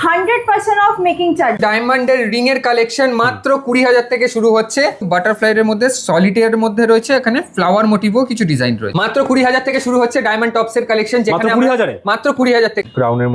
100% of making charge. ডায়মন্ডের ring এর collection মাত্র 20,000 থেকে শুরু হচ্ছে। বাটারফ্লাই এর মধ্যে সলিটেয়ার মধ্যে রয়েছে, এখানে ফ্লাওয়ার মোটিভও কিছু ডিজাইন রয়েছে। মাত্র 20,000 থেকে শুরু হচ্ছে ডায়মন্ড টপস এর কালেকশন, যেখানে মাত্র 20,000 থেকে।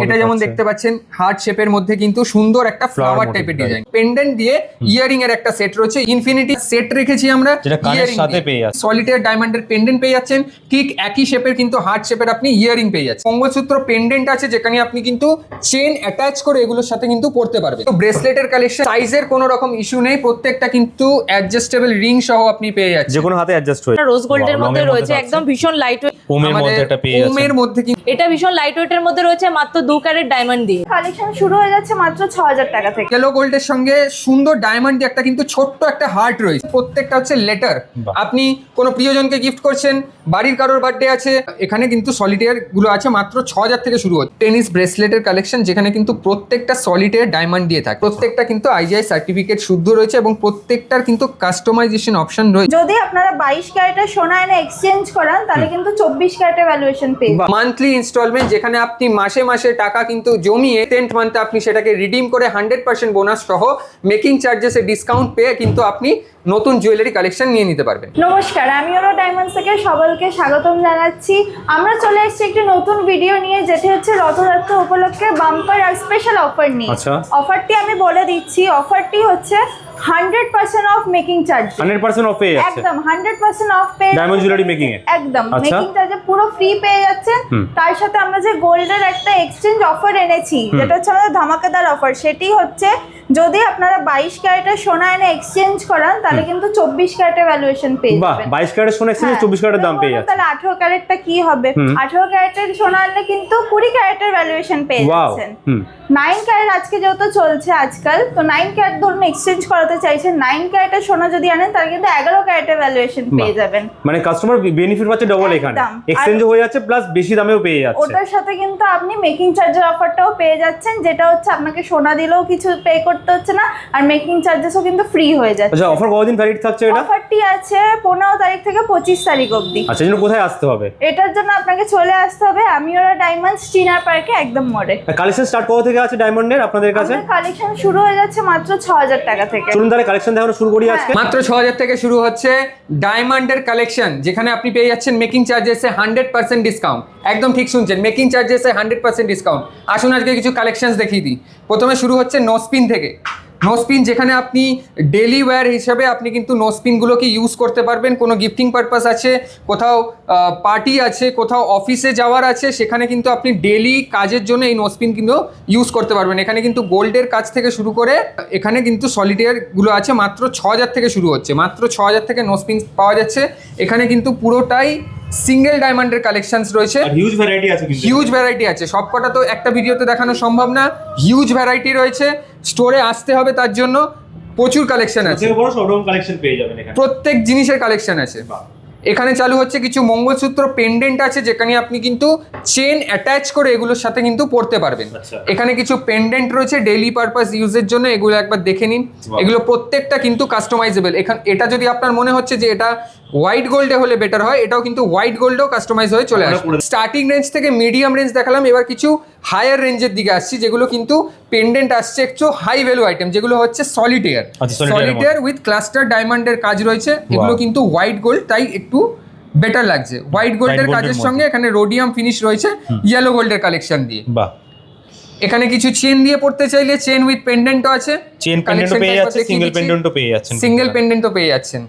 এটা যেমন দেখতে পাচ্ছেন হার্ট শেপের মধ্যে কিন্তু সুন্দর একটা ফ্লাওয়ার টাইপের ডিজাইন, পেন্ডেন্ট দিয়ে ইয়ারিং এর একটা সেট রয়েছে। ইনফিনিটি সেট রেখেছি আমরা, ইয়ারিং সাথে পেয়ে যাচ্ছেন। সলিটেয়ার ডায়মন্ডের পেন্ডেন্ট পেয়ে যাচ্ছেন, ঠিক একই শেপের কিন্তু হার্ট শেপের আপনি ইয়ারিং পেয়ে যাচ্ছেন। মঙ্গলসূত্র পেন্ডেন্ট আছে, যেখানে আপনি কিন্তু চেন অ্যাটাচ করে এগুলোর সাথে কিন্তু পড়তে পারবেন। তো ব্রেসলেটের কালেকশন সাইজের কোনো রকম ইস্যু নেই, প্রত্যেকটা কিন্তু অ্যাডজাস্টেবল রিং সহ আপনি পেয়ে যাচ্ছেন, যে কোনো হাতে অ্যাডজাস্ট হয়ে। রোজ গোল্ডের মধ্যে রয়েছে, একদম ভীষণ লাইট ওয়েট। ওমের মধ্যে এটা পেয়ে যাচ্ছেন। ওমের মধ্যে কিন্তু এটা ভীষণ লাইট ওয়েটের মধ্যে রয়েছে, মাত্র 2 ক্যারেট ডায়মন্ড দিয়ে। কালেকশন শুরু হয়ে যাচ্ছে মাত্র 6,000 টাকা থেকে। ইয়েলো গোল্ডের সঙ্গে সুন্দর ডায়মন্ড দিয়ে একটা কিন্তু ছোট্ট একটা হার্ট রয়েছে, প্রত্যেকটা হচ্ছে লেটার। আপনি কোনো প্রিয়জনকে গিফট করছেন, বাড়ির কারোর বার্থডে আছে, এখানে কিন্তু সলিটেয়ার গুলো আছে মাত্র 6,000 থেকে শুরু হচ্ছে। টেনিস ব্রেসলেটের কালেকশন, যেখানে কিন্তু প্রত্যেকটা সলিটেয়ার ডায়মন্ড দিয়ে থাকে, প্রত্যেকটা কিন্তু আইজিআই সার্টিফিকেট শুদ্ধ রয়েছে এবং প্রত্যেকটার কিন্তু কাস্টমাইজেশন অপশন রয়েছে। যদি আপনারা 22 ক্যারেটের সোনা এনে এক্সচেঞ্জ করান, তাহলে কিন্তু 24 ক্যারেটের ভ্যালুয়েশন পেয়ে যাবেন। মান্থলি ইনস্টলমেন্ট, যেখানে আপনি মাসে মাসে টাকা কিন্তু জমিয়ে 10th মান্থে আপনি সেটাকে রিডিম করে 100% বোনাস সহ মেকিং চার্জেসে ডিসকাউন্ট পেয়ে কিন্তু আপনি নতুন জুয়েলারি কালেকশন নিয়ে নিতে পারবেন। নমস্কার, আমি ওরা ডায়মন্ডস থেকে সকলকে স্বাগতম জানাচ্ছি। আমরা চলে এসেছি একটি নতুন ভিডিও নিয়ে, যেটি হচ্ছে রথযাত্রা উপলক্ষে বাম্পার আর স্পেশাল অফার নিয়ে। অফারটি আমি বলে দিচ্ছি, অফারটি হচ্ছে 100% অফ মেকিং চার্জ। 100% অফ পেয়ে যাচ্ছে, একদম 100% অফ পেয়ে ডায়মন্ড জুয়েলারি মেকিং এ। একদম মেকিং চার্জে পুরো ফ্রি পেয়ে যাচ্ছেন। তার সাথে আমরা যে গোল্ডের একটা এক্সচেঞ্জ অফার এনেছি, যেটা হচ্ছে আমাদের ধামাকাদার অফার, সেটি হচ্ছে যদি আপনারা 22 ক্যারেটের সোনা এনে এক্সচেঞ্জ করান, তাহলে কিন্তু 24 ক্যারেটের ভ্যালুয়েশন পেয়ে যাবেন। 22 ক্যারেটের সোনা এক্সচেঞ্জ 24 ক্যারেটের দাম পেয়ে যাচ্ছে। তাহলে 18 ক্যারেটটা কি হবে? 18 ক্যারেটের সোনা আনলে কিন্তু 20 ক্যারেটের ভ্যালুয়েশন পেয়ে যাচ্ছেন। 9 ক্যারেট আজকে যেহেতু চলছে আজকাল, তো 9 ক্যারেট ধরুন এক্সচেঞ্জ করাতে চাইছেন, 9 ক্যারেটের সোনা যদি আনেন, তাহলে কিন্তু 11 ক্যারেটের ভ্যালুয়েশন পেয়ে যাবেন। মানে কাস্টমার বেনিফিট পাচ্ছে ডবল, এখানে এক্সচেঞ্জ হয়ে যাচ্ছে প্লাস বেশি দামেও পেয়ে যাচ্ছে। ওটার সাথে কিন্তু আপনি মেকিং চার্জের অফারটাও পেয়ে যাচ্ছেন, যেটা হচ্ছে আপনাকে সোনা দিলেও কিছু পে করতে হচ্ছে না, আর মেকিং চার্জেসও কিন্তু ফ্রি হয়ে যাচ্ছে। আচ্ছা, অফার কতদিন ভ্যালিড থাকছে এটা? অফারটি আছে 15 তারিখ থেকে 25 তারিখ অবধি। আচ্ছা, এর জন্য কোথায় আসতে হবে? এটার জন্য আপনাকে চলে আসতে হবে আমি ওরা ডায়মন্ডস চিনার পার্কে, একদম মোড়ে। কালেকশন স্টার্ট কত থেকে আছে ডায়মন্ডের আপনাদের কাছে? কালেকশন শুরু হয়ে যাচ্ছে মাত্র 6,000 টাকা থেকে। চলুন তাহলে কালেকশন দেখানো শুরু করি আজকে। মাত্র 6,000 থেকে শুরু হচ্ছে ডায়মন্ডের কালেকশন, যেখানে আপনি পেয়ে যাচ্ছেন মেকিং চার্জেসে 100% ডিসকাউন্ট। একদম ঠিক শুনছেন, মেকিং চার্জেসে 100% ডিসকাউন্ট। আসুন আজকে কিছু কালেকশনস দেখিয়ে দিই। প্রথমে শুরু হচ্ছে নোস্পিন থেকে। নোস্পিন, যেখানে আপনি ডেলি ওয়্যার হিসাবে আপনি কিন্তু নোস্পিনগুলোকে ইউজ করতে পারবেন। কোনো গিফটিং পারপাস আছে, কোথাও পার্টি আছে, কোথাও অফিসে যাওয়ার আছে, সেখানে কিন্তু আপনি ডেলি কাজের জন্য এই নোস্পিন কিন্তু ইউজ করতে পারবেন। এখানে কিন্তু গোল্ডের কাজ থেকে শুরু করে এখানে কিন্তু সলিটেয়ারগুলো আছে, মাত্র 6,000 থেকে শুরু হচ্ছে। মাত্র 6,000 থেকে নোস্পিন পাওয়া যাচ্ছে। এখানে কিন্তু পুরোটাই সিঙ্গেল ডায়মন্ডের কালেকশনস রয়েছে, হিউজ ভ্যারাইটি আছে, হিউজ ভ্যারাইটি আছে। সবকটা তো একটা ভিডিওতে দেখানো সম্ভব না, হিউজ ভ্যারাইটি রয়েছে। স্টোরে আসতে হবে, তার জন্য প্রচুর কালেকশন আছে, বড় শোরুম কালেকশন পেয়ে যাবেন এখানে, প্রত্যেক জিনিসের কালেকশন আছে। এখানে চালু হচ্ছে কিছু মঙ্গলসূত্র পেন্ডেন্ট আছে, যেখানে আপনি কিন্তু চেন অ্যাটাচ করে এগুলোর সাথে কিন্তু পড়তে পারবেন। এখানে কিছু পেন্ডেন্ট রয়েছে ডেইলি পারপাস ইউজের জন্য, এগুলো একবার দেখে নিন। এগুলো প্রত্যেকটা কিন্তু কাস্টমাইজেবল। এটা যদি আপনার মনে হচ্ছে যে এটা হোয়াইট গোল্ডে হলে বেটার হয়, এটাও কিন্তু হোয়াইট গোল্ডেও কাস্টমাইজ হয়ে চলে আসবে। স্টার্টিং রেঞ্জ থেকে মিডিয়াম রেঞ্জ দেখালাম, এবার কিছু হায়ার রেঞ্জের দিকে আসছি, যেগুলো কিন্তু পেন্ডেন্ট আসছে একটু হাই ভ্যালু আইটেম, যেগুলো হচ্ছে সলিটেয়ার। সলিটেয়ার উইথ ক্লাস্টার ডায়মন্ডের কাজ রয়েছে, এগুলো কিন্তু হোয়াইট গোল্ড, তাই একটু বেটার লাগছে। হোয়াইট গোল্ডের কাজের সঙ্গে এখানে রোডিয়াম ফিনিশ রয়েছে ইয়েলো গোল্ডের কালেকশন দিয়ে। এখানে কিছু চেন দিয়ে পড়তে চাইলে চেন উইথ পেন্ডেন্টও আছে, চেন পেন্ডেন্টও পেয়ে যাচ্ছে, সিঙ্গেল পেন্ডেন্টও পেয়ে যাচ্ছেন, সিঙ্গেল পেন্ডেন্টও পেয়ে যাচ্ছেন।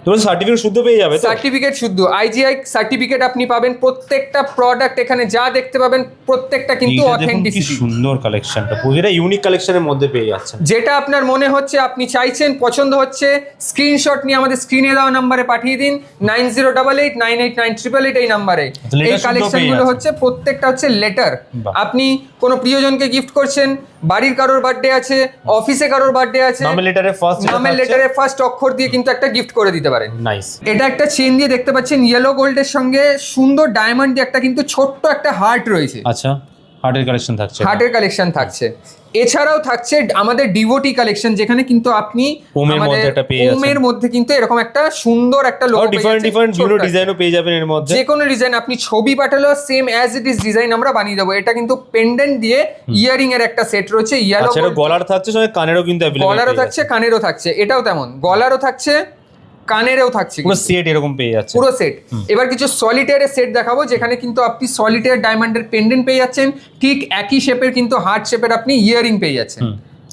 তো সার্টিফিকেট শুদ্ধ পেয়ে যাবে, সার্টিফিকেট শুদ্ধ আইজিআই সার্টিফিকেট আপনি পাবেন। প্রত্যেকটা প্রোডাক্ট এখানে যা দেখতে পাবেন প্রত্যেকটা কিন্তু অথেন্টিসিটি। সুন্দর কালেকশনটা, পুরোটা ইউনিক কালেকশনের মধ্যে পেয়ে যাচ্ছেন। যেটা আপনার মনে হচ্ছে, আপনি চাইছেন, পছন্দ হচ্ছে, স্ক্রিনশট নিয়ে আমাদের স্ক্রিনে দেওয়া নম্বরে পাঠিয়ে দিন, 9088989888 এই নম্বরে। এই কালেকশনগুলো হচ্ছে প্রত্যেকটা হচ্ছে লেটার। আপনি কোনো প্রিয়জনকে গিফট করছেন, বাড়ির কারোর বার্থডে আছে, অফিসে কারোর বার্থডে আছে, নামের লেটারে ফার্স্ট অক্ষর দিয়ে কিন্তু একটা গিফট করে দিতে পারেন। নাইস। এটা একটা চেন দিয়ে দেখতে পাচ্ছেন ইয়েলো গোল্ডের সঙ্গে সুন্দর ডায়মন্ড দিয়ে একটা কিন্তু ছোট্ট একটা হার্ট রয়েছে। আচ্ছা, হার্টের কালেকশন থাকছে, হার্টের কালেকশন থাকছে। এছাড়াও থাকছে আমাদের ডিভোটি কালেকশন, যেখানে কিন্তু আপনি ওমের মধ্যে একটা পেয়ে যাচ্ছেন। ওমের মধ্যে কিন্তু এরকম একটা সুন্দর একটা লোগো পেয়ে ডিফারেন্ট ডিফারেন্ট বিভিন্ন ডিজাইনও পেয়ে যাবেন এর মধ্যে। যে কোনো ডিজাইন আপনি ছবি পাঠালেও same as it is design আমরা বানিয়ে দেবো। এটা কিন্তু পেন্ডেন্ট দিয়ে ইয়ারিং এর একটা সেট রয়েছে, ইয়েলো আচ্ছা, এটা গলার থাকছে, সঙ্গে কানেরও কিন্তু অ্যাভেলেবল, গলারও থাকছে, কানেরও থাকছে। এটাও তেমন, গলারও থাকছে, কানেরও থাকছে, পুরো সেট এরকম পেয়ে যাচ্ছে, পুরো সেট। এবার কিছু সলিটারের সেট দেখাবো, যেখানে কিন্তু আপনি সলিটার ডায়মন্ডের পেন্ডেন্ট পেয়ে যাচ্ছেন, ঠিক একই শেপের কিন্তু হার্ট শেপের আপনি ইয়ারিং পেয়ে যাচ্ছেন।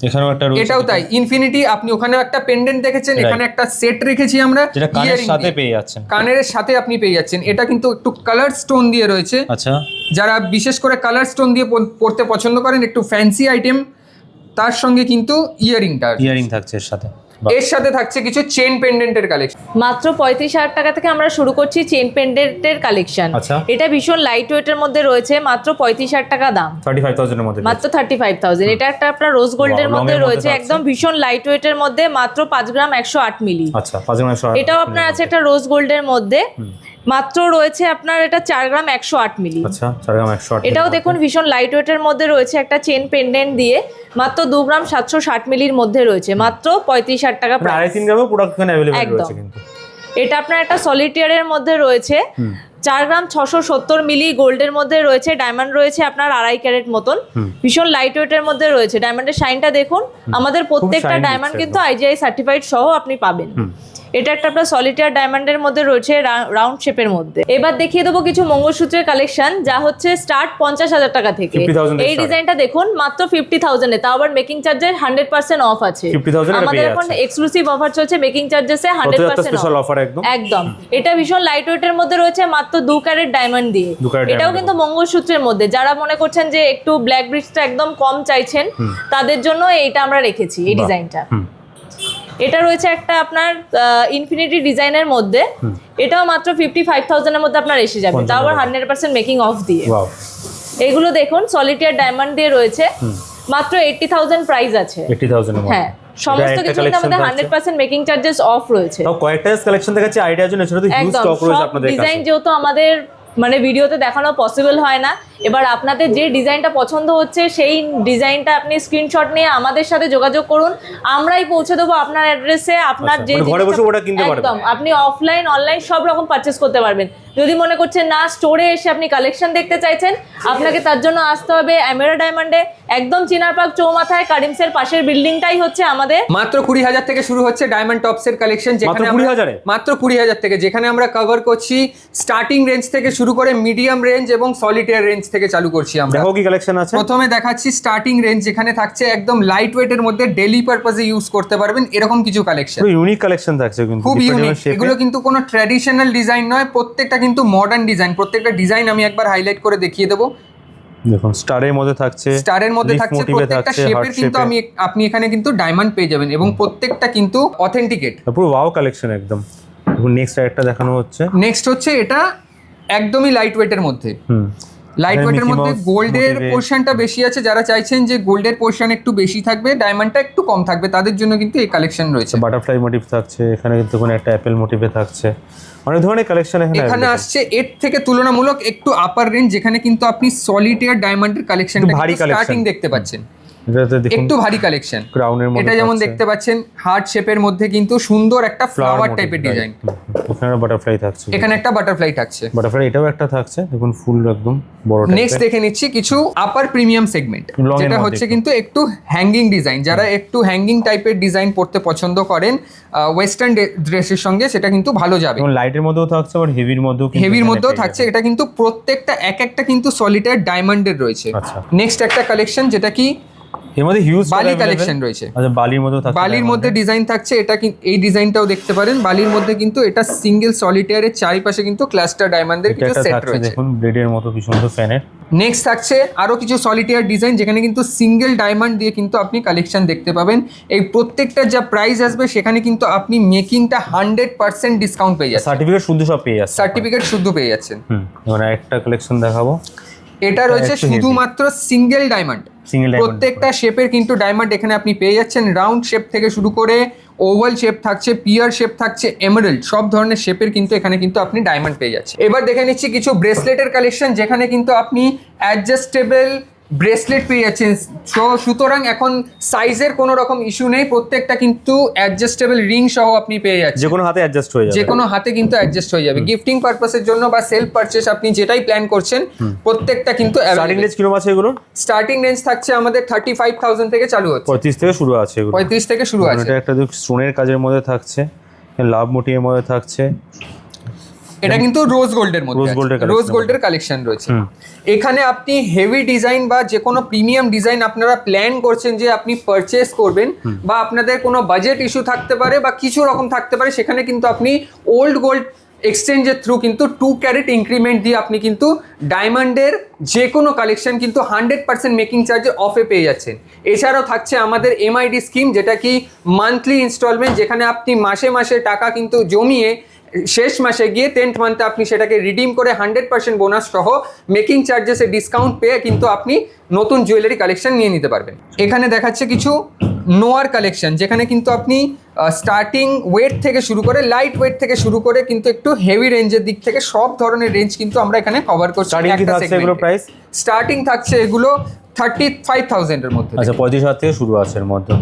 এখানেও একটা রয়েছে, এটাও তাই, ইনফিনিটি। আপনি ওখানেও একটা পেন্ডেন্ট দেখেছেন, এখানে একটা সেট রেখেছি আমরা, যেটা কানের earring সাথে দিয়ে। পেয়ে যাচ্ছেন, কানের সাথে আপনি পেয়ে যাচ্ছেন। এটা কিন্তু একটু কালার স্টোন দিয়ে রয়েছে, আচ্ছা, যারা বিশেষ করে কালার স্টোন দিয়ে পরতে পছন্দ করেন, একটু ফ্যান্সি আইটেম, তার সঙ্গে কিন্তু ইয়ারিংটা, ইয়ারিং থাকছে এর সাথে। এর সাথে থাকছে কিছু চেন পেন্ডেন্টের কালেকশন। মাত্র 35,000 টাকা থেকে আমরা শুরু করছি চেন পেন্ডেন্টের কালেকশন। আচ্ছা। এটা ভীষণ লাইট ওয়েটের মধ্যে রয়েছে, মাত্র 35,000 টাকা দাম, 35,000 এর মধ্যে, মাত্র 35,000। এটা একটা আপনার রোজ গোল্ডের Wow, মধ্যে long এর মধ্যে রয়েছে, থাকছে। একদম ভীষণ লাইট ওয়েটের মধ্যে, মাত্র 5 গ্রাম 108 মিলি। আচ্ছা, 5 গ্রাম 108। এটাও আপনার আছে একটা রোজ গোল্ডের মধ্যে, মাত্র রয়েছে আপনার এটা 4 গ্রাম 108 মিলি। আচ্ছা, 4 গ্রাম 108। এটাও দেখুন ভীষণ লাইট ওয়েটের মধ্যে রয়েছে, একটা চেন পেন্ডেন্ট দিয়ে, মাত্র 2 গ্রাম 760 মিলির মধ্যে রয়েছে, মাত্র 35,000 টাকা মানে প্রাইস। 3.5 গ্রামও প্রোডাক্ট এখানে অ্যাভেলেবল একদম। রয়েছে কিন্তু। এটা আপনার একটা সলিটিয়ারের মধ্যে রয়েছে, 4 গ্রাম 670 মিলি গোল্ডের মধ্যে রয়েছে, ডায়মন্ড রয়েছে আপনার 2.5 ক্যারেট মতন, ভীষণ লাইট ওয়েটের মধ্যে রয়েছে। ডায়মন্ডের শাইনটা দেখুন, আমাদের প্রত্যেকটা shine ডায়মন্ড দিচ্ছে কিন্তু আইজিআই সার্টিফাইড সহ আপনি পাবেন। এটা একটা আপনার সলিটার ডায়মন্ডের মধ্যে রয়েছে, রাউন্ড শেপের মধ্যে। এবার দেখিয়ে দেবো কিছু মঙ্গলসূত্রের কালেকশন, যা হচ্ছে স্টার্ট 50,000 টাকা থেকে। 50,000 এই ডিজাইনটা দেখুন মাত্র 50,000 এ, তাও আবার মেকিং চার্জের 100% অফ আছে। 50,000 এ আমাদের পেয়ে এখন যাচ্ছে। এক্সক্লুসিভ অফার চলছে মেকিং চার্জেসে 100% স্পেশাল অফ। অফার একদম। একদম, এটা ভীষণ লাইট ওয়েটের মধ্যে রয়েছে, মাত্র 2 ক্যারেট ডায়মন্ড দিয়ে। 2 ক্যারেট এটাও কিন্তু মঙ্গলসূত্রের মধ্যে, যারা মনে করছেন যে একটু ব্ল্যাক ব্রিজটা একদম কম চাইছেন, তাদের জন্য এইটা আমরা রেখেছি এই ডিজাইনটা। এটা রয়েছে একটা আপনার ইনফিনিটি ডিজাইনের মধ্যে, এটাও মাত্র 55,000 এর মধ্যে আপনার এসে যাবে, তাও আবার 100% মেকিং অফ দিয়ে। ওয়াও, এগুলো দেখুন সলিটার ডায়মন্ড দিয়ে রয়েছে, মাত্র 80,000 প্রাইস আছে। 80,000 এর মধ্যে। হ্যাঁ, সমস্ত এটা একটা কিছু কিন্তু আমাদের collection থাকছে। 100% মেকিং চার্জেস অফ রয়েছে। তাও কয়েকটা কালেকশন দেখাচ্ছি আইডিয়ার জন্য, সেটা তো হিউজ একদম, স্টক রয়েছে সব আপনাদের ডিজাইন কাছে। যেহেতু আমাদের মানে ভিডিওতে দেখানো পসিবল হয় না, এবার আপনাদের যে ডিজাইনটা পছন্দ হচ্ছে সেই ডিজাইনটা আপনি স্ক্রিনশট নিয়ে আমাদের সাথে যোগাযোগ করুন, আমরাই পৌঁছে দেবো আপনার অ্যাড্রেসে। আপনার আচ্ছা, যে মানে ঘরে বসে ওটা কিনতে পারবেন। একদম, আপনি অফলাইন অনলাইন সব রকম পারচেস করতে পারবেন। যদি মনে করছেন না স্টোরে এসে আপনি কালেকশন দেখতে চাইছেন, আপনাকে তার জন্য আসতে হবে অ্যামেরা ডায়মন্ডে, একদম চিনারপাক চৌমাথায় কারিমসের পাশের বিল্ডিংটাই হচ্ছে আমাদের। মাত্র 20,000 থেকে শুরু হচ্ছে ডায়মন্ড টপসের কালেকশন, যেখানে মাত্র 20,000 এ? মাত্র 20,000 থেকে, যেখানে আমরা কভার করছি স্টার্টিং রেঞ্জ থেকে শুরু করে মিডিয়াম রেঞ্জ এবং সলিটার রেঞ্জ থেকে চালু করছি আমরা। দেখো কি কালেকশন আছে। প্রথমে দেখাচ্ছি স্টার্টিং রেঞ্জ, যেখানে থাকছে একদম লাইট ওয়েটের মধ্যে ডেইলি পারপাসে ইউজ করতে পারবেন এরকম কিছু কালেকশন, পুরো ইউনিক কালেকশন থাকছে কিন্তু, খুব different ইউনিক। shape এ। এগুলো কিন্তু কোনো ট্র্যাডিশনাল ডিজাইন নয়, প্রত্যেকটা কিন্তু মডার্ন ডিজাইন। প্রত্যেকটা ডিজাইন আমি একবার হাইলাইট করে দেখিয়ে দেবো। দেখুন স্টারের মধ্যে থাকছে, স্টারের মধ্যে leaf থাকছে, motive এ প্রত্যেকটা থাকছে, শেপের heart কিন্তু shape এ। আপনি এখানে কিন্তু ডায়মন্ড পেয়ে যাবেন, এবং প্রত্যেকটা কিন্তু অথেন্টিকেট। পুরো ওয়াও কালেকশন একদম। দেখুন নেক্সট একটা দেখানো হচ্ছে। নেক্সট হচ্ছে এটা একদমই লাইট ওয়েটের মধ্যে। লাইট এখানে ওয়েটের Mickey মধ্যে Mouse গোল্ডের motive এ। পোর্শনটা বেশি আছে, যারা চাইছেন যে গোল্ডের পোর্শন একটু বেশি থাকবে, ডায়মন্ডটা একটু কম থাকবে, তাদের জন্য কিন্তু এই কালেকশন রয়েছে। বাটারফ্লাই মোটিভ থাকছে এখানে, কিন্তু কোনো একটা অ্যাপেল মোটিভে থাকছে, অনেক ধরনের কালেকশন এখানে এখানে available। আসছে এর থেকে তুলনামূলক একটু আপার রেঞ্জ, যেখানে কিন্তু আপনি সলিটার ডায়মন্ডের কালেকশনটা ভারী স্টার্টিং collection। দেখতে পাচ্ছেন, এটাতে দেখুন একটু ভারী কালেকশন। ক্রাউনের মধ্যে এটা যেমন থাকছে, দেখতে পাচ্ছেন হার্ট শেপের মধ্যে কিন্তু সুন্দর একটা ফ্লাওয়ার টাইপের ডিজাইন। এখানে বাটারফ্লাই থাকছে, এখানে একটা বাটারফ্লাই থাকছে। বাটারফ্লাই এটাও একটা থাকছে, দেখুন ফুল একদম বড় নেক্সট টাইপের। দেখে নিচ্ছি কিছু আপার প্রিমিয়াম সেগমেন্ট, Long এর যেটা মধ্যে হচ্ছে একটু। কিন্তু একটু হ্যাঙ্গিং ডিজাইন। যারা একটু হ্যাঙ্গিং টাইপের ডিজাইন পড়তে পছন্দ করেন ওয়েস্টার্ন ড্রেসের সঙ্গে, সেটা কিন্তু ভালো যাবে। এবং লাইটের মধ্যেও থাকছে, আবার হেভির মধ্যেও কিন্তু হেভির এখানে মধ্যেও পেয়ে থাকছে, যাবেন। এটা কিন্তু প্রত্যেকটা এক একটা কিন্তু সলিটার ডায়মন্ডের রয়েছে। আচ্ছা। নেক্সট একটা কালেকশন, যেটা কি এর মধ্যে হিউজ বালি কালেকশন রয়েছে। আচ্ছা, বালির মধ্যেও থাকছে, বালির মধ্যে ডিজাইন থাকছে, এটা এই ডিজাইনটাও দেখতে পারেন। বালির মধ্যে কিন্তু এটা সিঙ্গেল সলিটারের চারিপাশে কিন্তু ক্লাস্টার ডায়মন্ডের এটা কিছু একটা সেট থাকছে, রয়েছে। দেখুন ব্লেডের মতো কি সুন্দর ফ্যানের। নেক্সট থাকছে আরো কিছু সলিটার ডিজাইন, যেখানে কিন্তু সিঙ্গেল ডায়মন্ড দিয়ে কিন্তু আপনি কালেকশন দেখতে পাবেন। এই প্রত্যেকটা যা প্রাইস আসবে, সেখানে কিন্তু আপনি মেকিংটা 100% ডিসকাউন্ট পেয়ে যাচ্ছেন, সার্টিফিকেট শুদ্ধ সব পেয়ে যাচ্ছে। সার্টিফিকেট শুদ্ধ পেয়ে যাচ্ছেন। এবার একটা কালেকশন দেখাবো, এটা রয়েছে একটু heavy। শুধুমাত্র সিঙ্গেল ডায়মন্ড। Single diamond. প্রত্যেকটা শেপের কিন্তু ডায়মন্ড এখানে আপনি পেয়ে যাচ্ছেন। রাউন্ড শেপ থেকে শুরু করে ওভাল শেপ থাকছে, পিয়ার শেপ থাকছে, এমারেল্ড, সব ধরনের শেপের কিন্তু এখানে কিন্তু আপনি ডায়মন্ড পেয়ে যাচ্ছেন। এবার দেখে নিচ্ছি কিছু ব্রেসলেটের কালেকশন, যেখানে কিন্তু আপনি অ্যাডজাস্টেবল ব্রেসলেট পেয়ে যাচ্ছেন। তো সুতরাং এখন সাইজের কোনো রকম ইস্যু নেই, প্রত্যেকটা কিন্তু অ্যাডজাস্টেবল রিং সহ আপনি পেয়ে যাচ্ছেন, যে কোনো হাতে অ্যাডজাস্ট হয়ে যাবে, যে কোনো হাতে কিন্তু অ্যাডজাস্ট হয়ে যাবে। গিফটিং পারপাসের জন্য বা সেলফ পারচেস আপনি যেটাই প্ল্যান করছেন প্রত্যেকটা কিন্তু স্টার্টিং রেঞ্জ কিরকম আছে এগুলো? স্টার্টিং রেঞ্জ থাকছে আমাদের 35,000 থেকে চালু হচ্ছে, 35 থেকে শুরু আছে এগুলো, 35 থেকে শুরু আছে। এটা একটা স্টোনের কাজের মধ্যে থাকছে, লাভ মোটিভের মধ্যে থাকছে, এটা কিন্তু রোজ গোল্ডের মধ্যে Rose gold এর collection রোজ গোল্ডের কালেকশন রয়েছে। এখানে আপনি হেভি ডিজাইন বা যে কোনো প্রিমিয়াম ডিজাইন আপনারা প্ল্যান করছেন যে আপনি পারচেস করবেন, বা আপনাদের কোনো বাজেট ইস্যু থাকতে পারে বা কিছু রকম থাকতে পারে, সেখানে কিন্তু আপনি ওল্ড গোল্ড এক্সচেঞ্জের থ্রু কিন্তু 2 ক্যারেট ইনক্রিমেন্ট দিয়ে আপনি কিন্তু ডায়মন্ডের যে কোনো কালেকশন কিন্তু 100% মেকিং চার্জে অফে পেয়ে যাচ্ছেন। এছাড়াও থাকছে আমাদের এমআইডি স্কিম, যেটা কি মান্থলি ইনস্টলমেন্ট, যেখানে আপনি মাসে মাসে টাকা কিন্তু জমিয়ে শেষ মাসে গিয়ে 10th মান্থে আপনি সেটাকে রিডিম করে 100% বোনাস সহ মেকিং চার্জেসে ডিসকাউন্ট পেয়ে কিন্তু আপনি নতুন জুয়েলারি কালেকশন নিয়ে নিতে পারবেন। এখানে দেখাচ্ছে কিছু নোয়ার কালেকশন, যেখানে কিন্তু আপনি স্টার্টিং ওয়েট থেকে শুরু করে লাইট ওয়েট থেকে শুরু করে কিন্তু একটু হেভি রেঞ্জের দিক থেকে সব ধরনের রেঞ্জ কিন্তু আমরা এখানে কভার করছি। স্টার্টিং কি থাকছে এগুলো প্রাইস? স্টার্টিং থাকছে এগুলো 35,000 এর মধ্যে। আচ্ছা 35,000 থেকে শুরু আছে এর মধ্যে।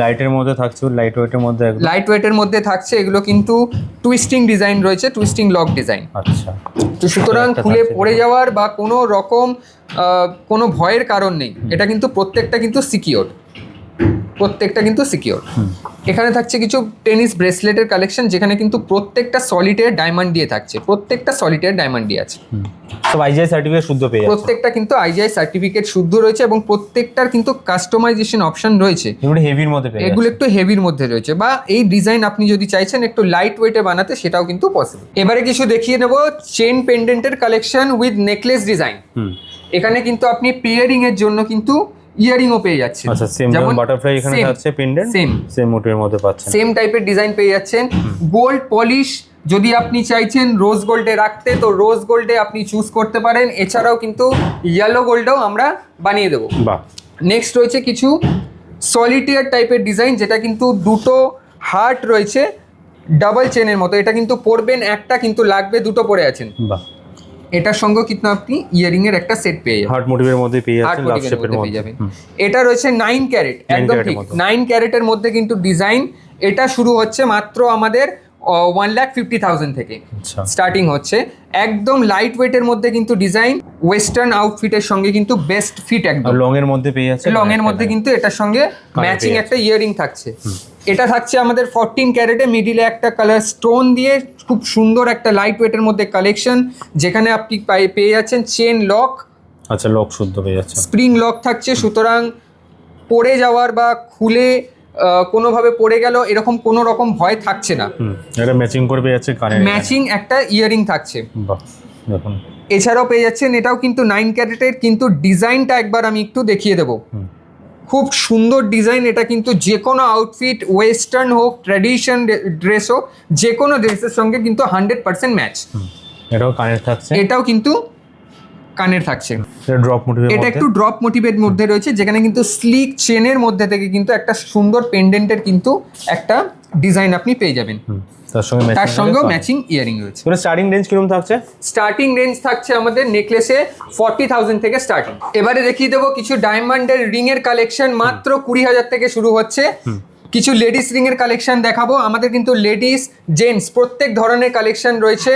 লাইটের মধ্যে থাকছে, লাইট ওয়েটের মধ্যে একদম লাইট ওয়েটের মধ্যে থাকছে, এগুলো কিন্তু টুইস্টিং ডিজাইন রয়েছে, টুইস্টিং লক ডিজাইন। আচ্ছা, তো সুতরাং খুলে পড়ে যাওয়ার বা কোনো রকম কোনো ভয়ের কারণ নেই, এটা কিন্তু প্রত্যেকটা কিন্তু সিকিওর, প্রত্যেকটা কিন্তু সিকিওর। এখানে থাকছে কিছু টেনিস ব্রেসলেটের কালেকশন, যেখানে কিন্তু প্রত্যেকটা সলিটের ডায়মন্ড দিয়ে থাকছে, প্রত্যেকটা সলিটের ডায়মন্ড দিয়ে আছে, সব আইজিআই সার্টিফিকেট শুদ্ধ পেয়ে যাচ্ছে, প্রত্যেকটা কিন্তু আইজিআই সার্টিফিকেট শুদ্ধ রয়েছে, এবং প্রত্যেকটার কিন্তু কাস্টমাইজেশন অপশন রয়েছে। এগুলো হেভির মধ্যে পেয়ে এগুলো একটু হেভির মধ্যে রয়েছে, বা এই ডিজাইন আপনি যদি চাইছেন একটু লাইট ওয়েটে বানাতে, সেটাও কিন্তু পসিবল। এবারে কিছু দেখিয়ে নেব চেন পেন্ডেন্টের কালেকশন উইথ নেকলেস ডিজাইন। এখানে কিন্তু আপনি পেয়ারিং এর জন্য কিন্তু ইয়ারিংও পেয়ে যাচ্ছেন। আচ্ছা, সেম যেমন বাটারফ্লাই এখানে থাকছে পেন্ডেন্ট, সেম মোটিভের মধ্যে পাচ্ছেন, সেম টাইপের ডিজাইন পেয়ে যাচ্ছেন। গোল্ড পলিশ যদি আপনি চাইছেন রোজ গোল্ডে রাখতে, তো রোজ গোল্ডে আপনি চুজ করতে পারেন। এছাড়াও কিন্তু ইয়েলো গোল্ডও আমরা বানিয়ে দেবো। বাহ। নেক্সট রয়েছে কিছু সলিটিয়ার টাইপের ডিজাইন, যেটা কিন্তু দুটো হার্ট রয়েছে ডাবল চেনের মতো, এটা কিন্তু পরবেন একটা, কিন্তু লাগবে দুটো পরে আছেন। বাহ। এটার সঙ্গে কিন্তু আপনি ইয়ারিং এর একটা সেট পেয়ে যাবেন, হার্ট মোটিভের মধ্যে পেয়ে হার্ট যাচ্ছেন, লাভ মোটিভের শেপের মধ্যে মধ্যে পেয়ে যাবেন। এটা রয়েছে 9 ক্যারেট, একদম ঠিক 9 ক্যারেটের মধ্যে কিন্তু ডিজাইন। এটা শুরু হচ্ছে মাত্র আমাদের 1,50,000 থেকে স্টার্টিং হচ্ছে, একদম লাইট ওয়েটের মধ্যে কিন্তু ডিজাইন, ওয়েস্টার্ন আউটফিটের সঙ্গে কিন্তু বেস্ট ফিট, একদম লং এর মধ্যে পেয়ে যাচ্ছে, লং এর মধ্যে কিন্তু এটার সঙ্গে ম্যাচিং একটা ইয়ারিং থাকছে। এটা থাকছে আমাদের 14 ক্যারেটে, মিডিলে একটা কালার স্টোন দিয়ে খুব সুন্দর একটা লাইট ওয়েটের মধ্যে কালেকশন, যেখানে আপনি পেয়ে যাচ্ছেন চেন লক। আচ্ছা, লক শুদ্ধ পেয়ে যাচ্ছে, স্প্রিং লক থাকছে, সুতরাং পড়ে যাওয়ার বা খুলে কোনোভাবে পড়ে গেল এরকম কোনো রকম ভয় থাকছে না। এটা ম্যাচিং করে পেয়ে যাচ্ছে, কানে ম্যাচিং একটা ইয়ারিং থাকছে। বাহ, দেখুন। এছাড়াও পেয়ে যাচ্ছেন, এটাও কিন্তু 9 ক্যারেটের, কিন্তু ডিজাইনটা একবার আমি একটু দেখিয়ে দেবো। খুব সুন্দর ডিজাইন, এটা কিন্তু যে কোনো আউটফিট, ওয়েস্টার্ন হোক, ট্র্যাডিশন ড্রেস হোক, যে কোনো ড্রেসের সঙ্গে কিন্তু 100% ম্যাচ। এটাও কানের থাকছে, এটাও কিন্তু কানের থাকছে, এটা ড্রপ মোটিভের মধ্যে, এটা একটু ড্রপ মোটিভের মধ্যে রয়েছে, যেখানে কিন্তু স্লিক চেনের মধ্যে থেকে কিন্তু একটা সুন্দর পেন্ডেন্টের কিন্তু একটা ডিজাইন আপনি পেয়ে যাবেন। তার সঙ্গেও ম্যাচিং ইয়ারিং রয়েছে। স্টার্টিং রেঞ্জ কিরকম থাকছে? স্টার্টিং রেঞ্জ থাকছে আমাদের নেকলেসে 40,000 থেকে স্টার্টিং। এবারে দেখিয়ে দেবো কিছু ডায়মন্ডের রিং এর কালেকশন, মাত্র 20,000 থেকে শুরু হচ্ছে। কিছু লেডিস রিং এর কালেকশন দেখাবো। আমাদের কিন্তু লেডিস জেন্টস প্রত্যেক ধরনের কালেকশন রয়েছে,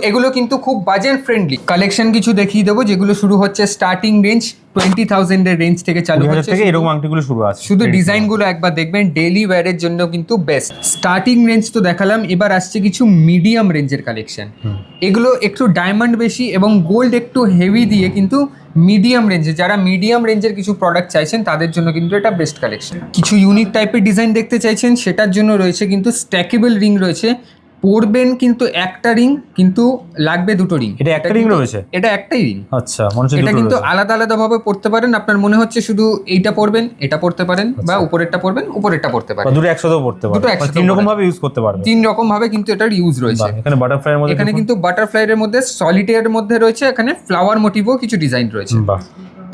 এগুলো কিন্তু খুব বাজেট ফ্রেন্ডলি কালেকশন কিছু দেখিয়ে দেবো, যেগুলো শুরু হচ্ছে স্টার্টিং রেঞ্জ 20,000 এর রেঞ্জ থেকে চালু হচ্ছে, থেকে এরকম আংটিগুলো শুরু আছে। শুধু ডিজাইনগুলো একবার দেখবেন, ডেইলি ওয়্যারের জন্য কিন্তু বেস্ট। স্টার্টিং রেঞ্জ তো দেখালাম, এবার আসছে কিছু মিডিয়াম রেঞ্জের কালেকশন। এগুলো একটু ডায়মন্ড বেশি এবং গোল্ড একটু হেভি দিয়ে কিন্তু মিডিয়াম রেঞ্জে, যারা মিডিয়াম রেঞ্জের কিছু প্রোডাক্ট চাইছেন তাদের জন্য কিন্তু এটা বেস্ট কালেকশন। কিছু ইউনিক টাইপের ডিজাইন দেখতে চাইছেন, সেটার জন্য রয়েছে কিন্তু স্ট্যাকেবল রিং রয়েছে। পরবেন কিন্তু একটা রিং, কিন্তু লাগবে দুটো রিং। এটা একটা রিং রয়েছে, এটা একটাই রিং। আচ্ছা, মনে হচ্ছে এটা কিন্তু আলাদা আলাদা ভাবে পড়তে পারেন। আপনার মনে হচ্ছে শুধু এইটা পরবেন, এটা পড়তে পারেন, বা উপরেরটা পরবেন, উপরেরটা পড়তে পারেন, দুটো একসাথেও পড়তে পারেন, দুটো একসাথে তিন রকম ভাবে ইউজ করতে পারবেন, তিন রকম ভাবে কিন্তু এটার ইউজ রয়েছে। এখানে বাটারফ্লাইয়ের মধ্যে, এখানে কিন্তু বাটারফ্লাইয়ের মধ্যে সলিটেয়ারের মধ্যে রয়েছে, এখানে ফ্লাওয়ার মোটিভও কিছু ডিজাইন রয়েছে। বাহ,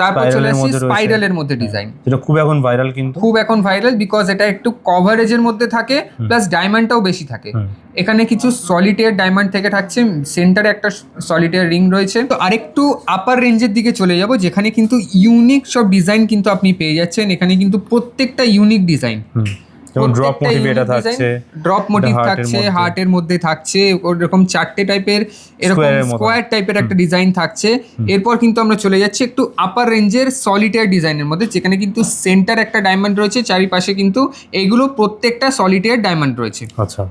তারপর Spiral চলে এর আসছি মধ্যে রয়েছে। স্পাইরালের মধ্যে ডিজাইন, যেটা খুব এখন ভাইরাল কিন্তু। খুব এখন ভাইরাল বিকজ এটা একটু কভারেজের মধ্যে থাকে, প্লাস ডায়মন্ডটাও বেশি থাকে। এখানে কিছু সলিটেয়ার ডায়মন্ড থেকে থাকছে, সেন্টারে একটা সলিটেয়ার রিং রয়েছে। তো আরেকটু আপার রেঞ্জের দিকে চলে যাব, যেখানে কিন্তু ইউনিক সব ডিজাইন কিন্তু আপনি পেয়ে যাচ্ছেন। এখানে কিন্তু প্রত্যেকটা ইউনিক ডিজাইন, যেমন ড্রপ মোটিভ এটা থাকছে, ড্রপ মোটিভ heart এর থাকছে, মধ্যে। হার্টের মধ্যে থাকছে, ওরকম চারটে টাইপের এরকম Square এর মতো। স্কোয়ার টাইপের একটা ডিজাইন থাকছে। এরপর কিন্তু আমরা চলে যাচ্ছি একটু আপার রেঞ্জের সলিটেয়ার ডিজাইনের মধ্যে, যেখানে কিন্তু সেন্টার একটা ডায়মন্ড রয়েছে, চারিপাশে কিন্তু এইগুলো প্রত্যেকটা সলিটেয়ার ডায়মন্ড রয়েছে। আচ্ছা,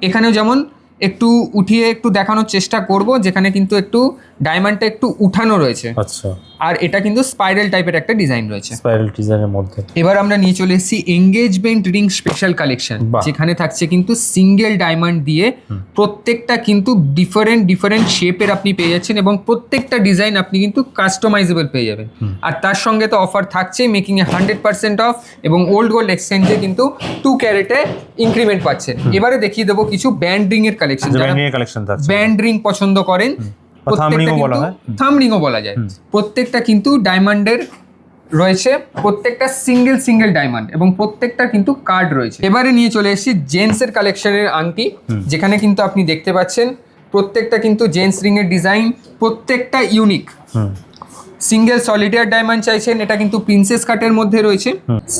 এখানেও যেমন একটু উঠিয়ে একটু দেখানোর চেষ্টা করব, যেখানে কিন্তু একটু ডায়মন্ডটা একটু উঠানো রয়েছে, আচ্ছা, আর এটা কিন্তু স্পাইরাল টাইপের একটা ডিজাইন রয়েছে। স্পাইরাল ডিজাইনের মধ্যে। এবার আমরা নিয়ে চলে এসেছি এঙ্গেজমেন্ট রিং স্পেশাল কালেকশন, বাহ। যেখানে থাকছে কিন্তু সিঙ্গেল ডায়মন্ড দিয়ে প্রত্যেকটা কিন্তু ডিফারেন্ট শেপের আপনি পেয়ে যাচ্ছেন, এবং প্রত্যেকটা ডিজাইন আপনি কিন্তু কাস্টমাইজেবল পেয়ে যাবেন। আর তার সঙ্গে তো অফার থাকছে মেকিং এ 100% অফ, এবং ওল্ড গোল্ড এক্সচেঞ্জে কিন্তু 2 ক্যারেটে ইনক্রিমেন্ট পাচ্ছেন। এবারে দেখিয়ে দেবো কিছু ব্যান্ড রিং এর কালেকশন, যারা ব্যান্ড কালেকশন থাকছে। ব্যান্ড রিং পছন্দ করেন, thumb ring ও বলা হয়। থাম রিংও বলা যায়, প্রত্যেকটা কিন্তু ডায়মন্ডের রয়েছে, প্রত্যেকটা সিঙ্গেল ডায়মন্ড, এবং প্রত্যেকটা কিন্তু কার্ড রয়েছে। এবারে নিয়ে চলে এসেছি জেন্টস এর কালেকশনের আংটি, যেখানে কিন্তু আপনি দেখতে পাচ্ছেন প্রত্যেকটা কিন্তু জেন্টস রিং এর ডিজাইন, প্রত্যেকটা ইউনিক। সিঙ্গেল সলিটেয়ার ডায়মন্ড চাইছেন, এটা কিন্তু প্রিন্সেস কাটের মধ্যে রয়েছে।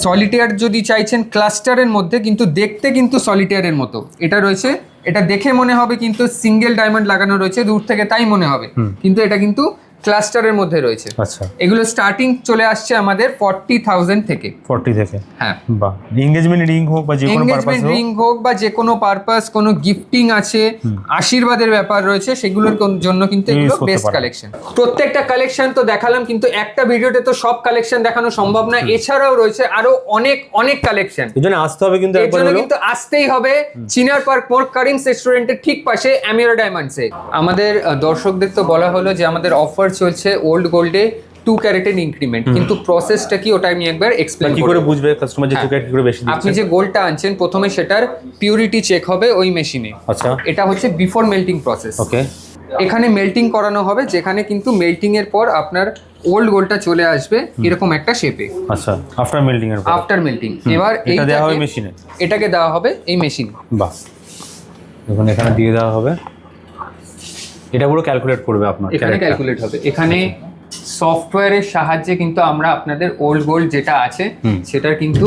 সলিটেয়ার যদি চাইছেন ক্লাস্টারের মধ্যে, কিন্তু দেখতে কিন্তু সলিটেয়ারের মতো এটা রয়েছে। এটা দেখে মনে হবে কিন্তু সিঙ্গেল ডায়মন্ড লাগানো রয়েছে, দূর থেকে তাই মনে হবে, কিন্তু এটা কিন্তু ক্লাস্টারের মধ্যে রয়েছে। আচ্ছা, এগুলো স্টার্টিং চলে আসছে আমাদের 40,000 থেকে। 40 থেকে। হ্যাঁ, বাহ, এঙ্গেজমেন্ট রিং হোক বা যে কোনো পারপাস এঙ্গেজমেন্ট হোক। রিং হোক বা যে কোনো পারপাস, কোনো গিফটিং আছে, আশীর্বাদের ব্যাপার রয়েছে, সেগুলোর জন্য কিন্তু এগুলো Use করতে বেস্ট পারেন। কালেকশন। প্রত্যেকটা কালেকশন তো দেখালাম, কিন্তু একটা ভিডিওতে তো সব কালেকশন দেখানো সম্ভব না। এছাড়াও রয়েছে আরো অনেক কালেকশন। এই জন্য আসতে হবে কিন্তু এর একবার জন্য হলো। কিন্তু আসতেই হবে চিনার পার্ক মোড় কারিমস রেস্টুরেন্টের ঠিক পাশে অ্যামিরা ডায়মন্ডসে। আমাদের দর্শকদের তো বলা হলো যে আমাদের অফার চলছে ওল্ড গোল্ডে 2 ক্যারেটের ইনক্রিমেন্ট, কিন্তু প্রসেসটা কি ওটা আমি একবার এক্সপ্লেইন কি করে বুঝবে কাস্টমার যে 2 ক্যারেট কি করে বেশি আপনি দিচ্ছে? যে গোল্ডটা আনছেন, প্রথমে সেটার পিউরিটি চেক হবে ওই মেশিনে। আচ্ছা, এটা হচ্ছে বিফোর মেল্টিং প্রসেস। ওকে। এখানে মেল্টিং করানো হবে, যেখানে কিন্তু মেল্টিং এর পর আপনার ওল্ড গোল্ডটা চলে আসবে এরকম একটা শেপে আচ্ছা, আফটার মেল্টিং এর পর আফটার মেল্টিং। এবার এটা দেওয়া হবে এইটাকে- মেশিনে। এটাকে দেওয়া হবে এই মেশিন। বাহ, দেখুন এখানে দিয়ে দেওয়া হবে, এটা পুরো ক্যালকুলেট করবে আপনার এখানে ক্যারেক্টার। ক্যালকুলেট হবে। এখানে সফটওয়্যারের সাহায্যে কিন্তু আমরা আপনাদের ওল্ড গোল্ড যেটা আছে সেটার কিন্তু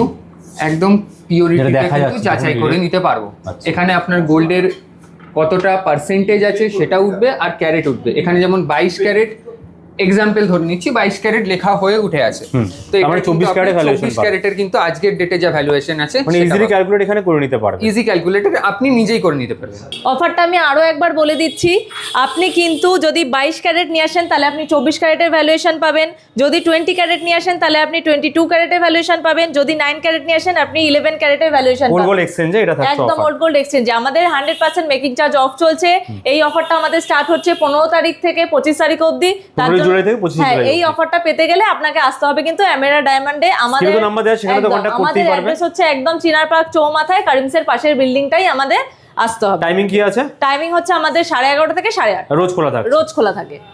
একদম পিওরিটিটা যেটা দেখা কিন্তু যাচ্ছে যাচাই তখন করে দিয়ে- নিতে পারবো। আচ্ছা। এখানে আপনার গোল্ডের কতটা পার্সেন্টেজ আছে সেটা উঠবে, আর ক্যারেট উঠবে। এখানে যেমন 22 ক্যারেট এক্সাম্পল ধরে নিচ্ছি, 22 ক্যারেট লেখা হয়ে উঠে আছে। তো আমরা 24 ক্যারেট ভ্যালুয়েশন 24 ক্যারেটের কিন্তু আজকের ডেটে যা ভ্যালুয়েশন আছে মানে ইজিলি ক্যালকুলেট এখানে করে নিতে পারবে। ইজি ক্যালকুলেটর আপনি নিজেই করে নিতে পারবেন। অফারটা আমি আরও একবার বলে দিচ্ছি, আপনি কিন্তু যদি 22 ক্যারেট নিয়ে আসেন তাহলে আপনি 24 ক্যারেটের ভ্যালুয়েশন পাবেন, যদি 20 ক্যারেট নিয়ে আসেন তাহলে আপনি 22 ক্যারেটের ভ্যালুয়েশন পাবেন, যদি 9 ক্যারেট নিয়ে আসেন আপনি 11 ক্যারেটের ভ্যালুয়েশন ওল্ড পাবেন। গোল্ড এক্সচেঞ্জে এটা থাকছে একদম অফার। ওল্ড গোল্ড এক্সচেঞ্জে আমাদের 100% মেকিং চার্জ অফ চলছে। এই অফারটা আমাদের স্টার্ট হচ্ছে 15 তারিখ থেকে 25 তারিখ অবধি। 15 জুলাই থেকে 25 হ্যাঁ, জুলাই এই অবধি। অফারটা পেতে গেলে আপনাকে আসতে হবে কিন্তু অ্যামেরা ডায়মন্ডে। আমাদের স্ক্রিনে তো নাম্বার দেওয়া আছে, সেখানে তো একদম, কন্টাক্ট আমাদের করতেই পারবে। অ্যাড্রেস হচ্ছে একদম চিনার পার্ক চৌমাথায়, কারিমসের পাশের বিল্ডিংটাই আমাদের আসতে হবে। টাইমিং কি আছে? টাইমিং হচ্ছে আমাদের 11:30 থেকে 8:30, রোজ খোলা থাকে। রোজ খোলা থাকে।